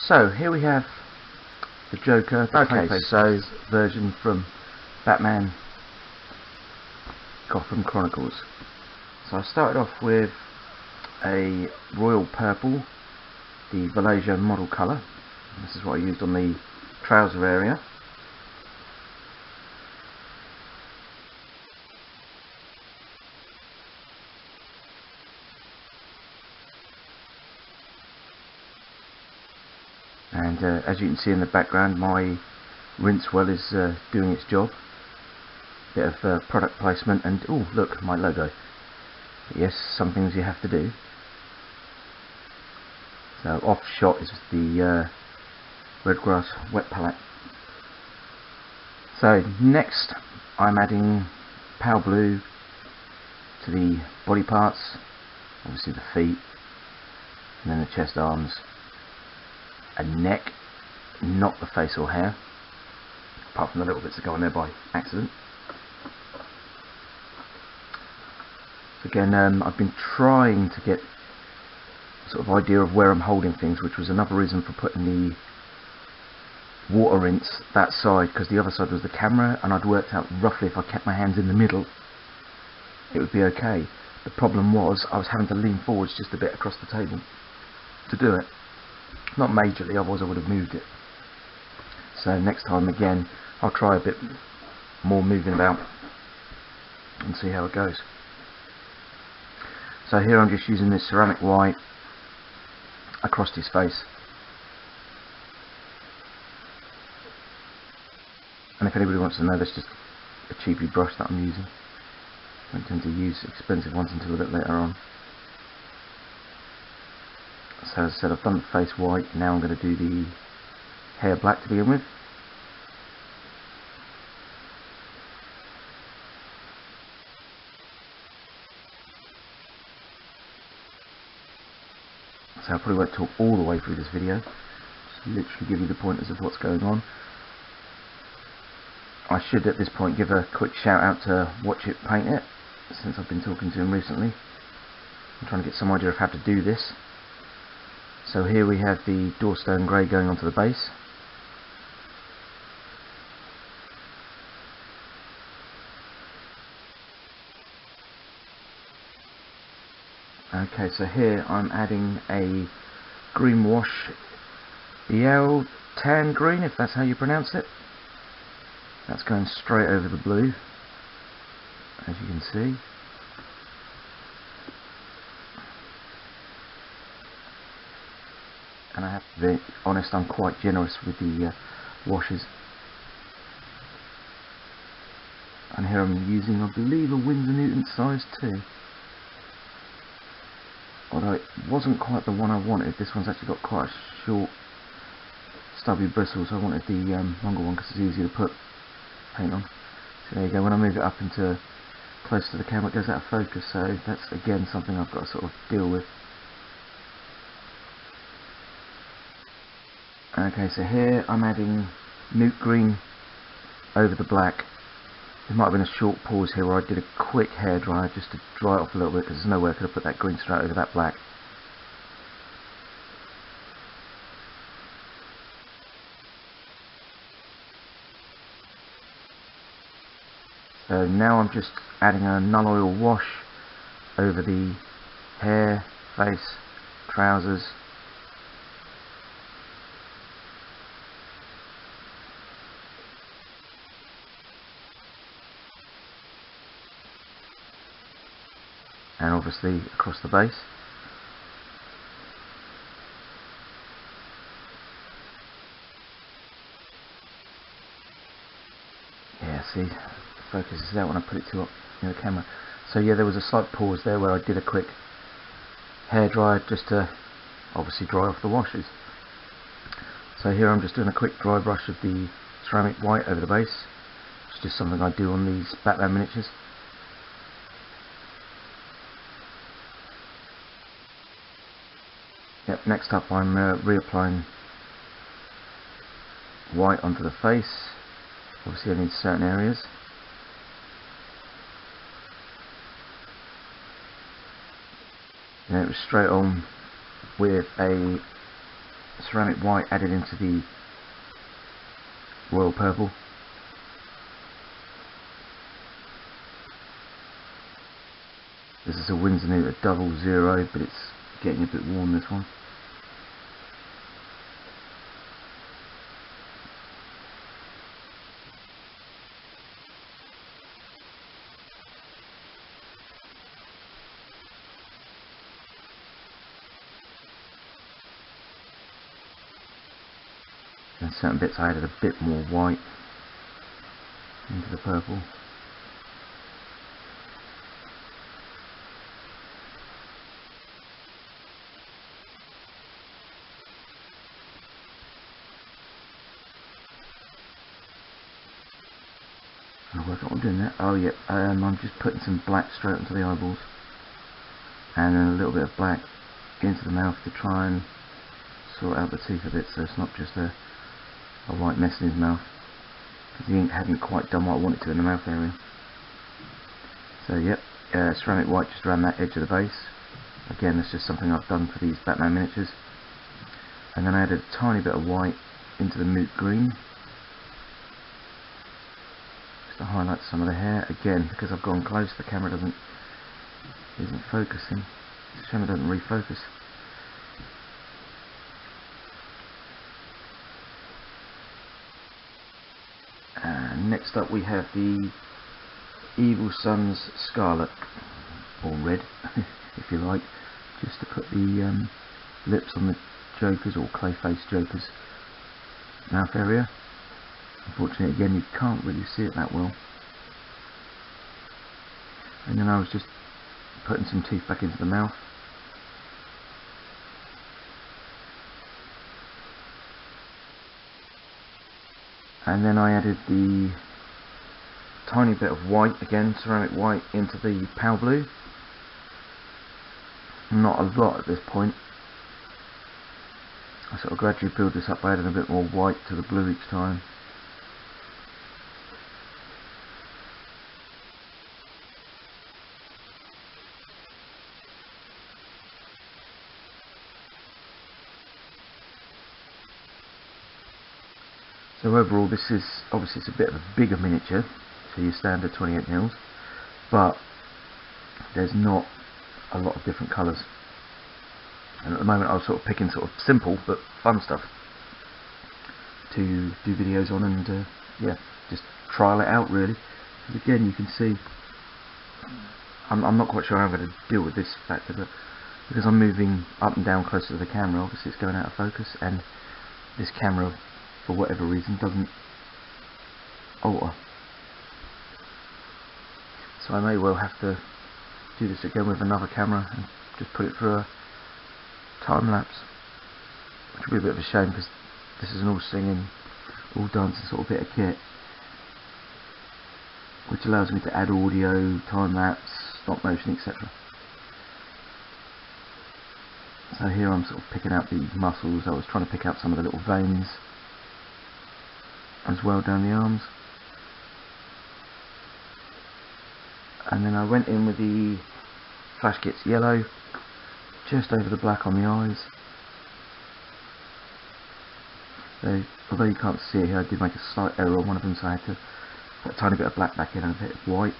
So here we have the Joker, the Clayface version from Batman Gotham Chronicles. So I started off with a royal purple, the Valencia model colour. This is what I used on the trouser area. And as you can see in the background, my rinse well is doing its job. Bit of product placement, and oh look, my logo. Yes, some things you have to do. So off shot is the red grass wet palette. So next I'm adding pale blue to the body parts, obviously the feet, and then the chest, arms, and neck, not the face or hair, apart from the little bits that go on there by accident. Again, I've been trying to get sort of idea of where I'm holding things, which was another reason for putting the water rinse that side, because the other side was the camera, and I'd worked out roughly if I kept my hands in the middle it would be okay. The problem was I was having to lean forwards just a bit across the table to do it. Not majorly, otherwise I would have moved it. So next time again I'll try a bit more moving about and see how it goes. So here I'm just using this ceramic white across his face. And if anybody wants to know, that's just a cheapy brush that I'm using. I don't tend to use expensive ones until a bit later on. So as I said, I've done the face white, now I'm going to do the hair black to begin with. So I probably won't talk all the way through this video, just literally give you the pointers of what's going on. I should at this point give a quick shout out to Watch It Paint It, since I've been talking to him recently. I'm trying to get some idea of how to do this. So here we have the Doorstone Grey going onto the base. Okay, so here I'm adding a green wash, Biel Tan Green, if that's how you pronounce it. That's going straight over the blue, as you can see. And I have to be honest, I'm quite generous with the washes. And here I'm using, I believe, a Winsor Newton size 2. Although it wasn't quite the one I wanted. This one's actually got quite a short, stubby bristles. I wanted the longer one because it's easier to put paint on. So there you go. When I move it up into close to the camera, it goes out of focus. So that's again something I've got to sort of deal with. Okay, so here I'm adding Newt Green over the black. There might have been a short pause here where I did a quick hair dryer just to dry it off a little bit, because there's no way I could have put that green straight over that black. So now I'm just adding a null oil wash over the hair, face, trousers. And obviously across the base. Yeah, see, the focus is out when I put it too up near the camera. So yeah, there was a slight pause there where I did a quick hair dryer just to obviously dry off the washes. So here I'm just doing a quick dry brush of the ceramic white over the base. It's just something I do on these Batman miniatures. Yep, next up I'm reapplying white onto the face, obviously only in certain areas. And it was straight on with a ceramic white added into the royal purple. This is a Windsor Newt at 00, but it's getting a bit warm, this one. And certain bits I added a bit more white into the purple. I'll work out what I'm doing there. Oh yeah, I'm just putting some black straight onto the eyeballs, and then a little bit of black into the mouth to try and sort out the teeth a bit, so it's not just a white mess in his mouth, because the ink hadn't quite done what I wanted to in the mouth area. So yep, ceramic white just around that edge of the base. Again, that's just something I've done for these Batman miniatures. And then I added a tiny bit of white into the moot green, just to highlight some of the hair. Again, because I've gone close, the camera isn't focusing. The camera doesn't refocus. Next up we have the Evil Sun's Scarlet, or Red, if you like, just to put the lips on the Joker's, or Clayface Joker's, mouth area. Unfortunately, again, you can't really see it that well. And then I was just putting some teeth back into the mouth. And then I added the tiny bit of white, again ceramic white, into the pale blue. Not a lot at this point. I sort of gradually build this up by adding a bit more white to the blue each time. So overall, this is obviously, it's a bit of a bigger miniature to your standard 28mm, but there's not a lot of different colours. And at the moment I was sort of picking sort of simple but fun stuff to do videos on, and yeah, just trial it out really. Because again, you can see I'm not quite sure how I'm going to deal with this factor, but because I'm moving up and down closer to the camera, obviously it's going out of focus, and this camera, for whatever reason, doesn't alter. So I may well have to do this again with another camera and just put it through a time lapse, which would be a bit of a shame, because this is an all singing, all dancing sort of bit of kit, which allows me to add audio, time lapse, stop motion, etc. So here I'm sort of picking out the muscles. I was trying to pick out some of the little veins as well down the arms. And then I went in with the Flash Kits yellow just over the black on the eyes. So, although you can't see it here, I did make a slight error on one of them, so I had to put a tiny bit of black back in and a bit of white.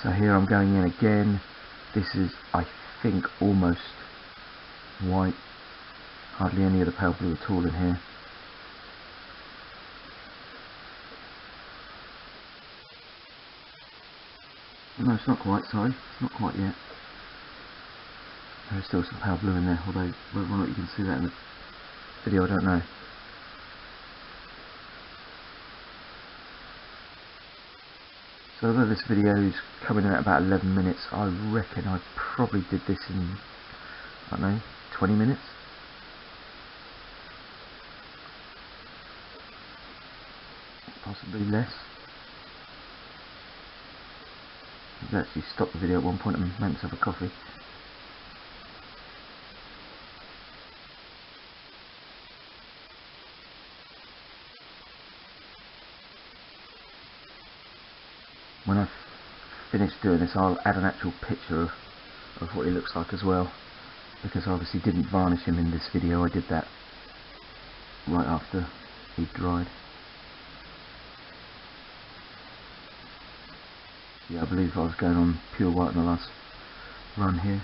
So here I'm going in again. This is, I think, almost white. Hardly any of the pale blue at all in here. No, it's not quite, sorry. It's not quite yet. There's still some pale blue in there, although whether or not you can see that in the video, I don't know. So although this video is coming in at about 11 minutes, I reckon I probably did this in, I don't know, 20 minutes. Possibly less. I actually stopped the video at one point and made myself a coffee. When I finish doing this, I'll add an actual picture of what he looks like as well, because I obviously didn't varnish him in this video. I did that right after he dried. Yeah, I believe I was going on pure white in the last run here.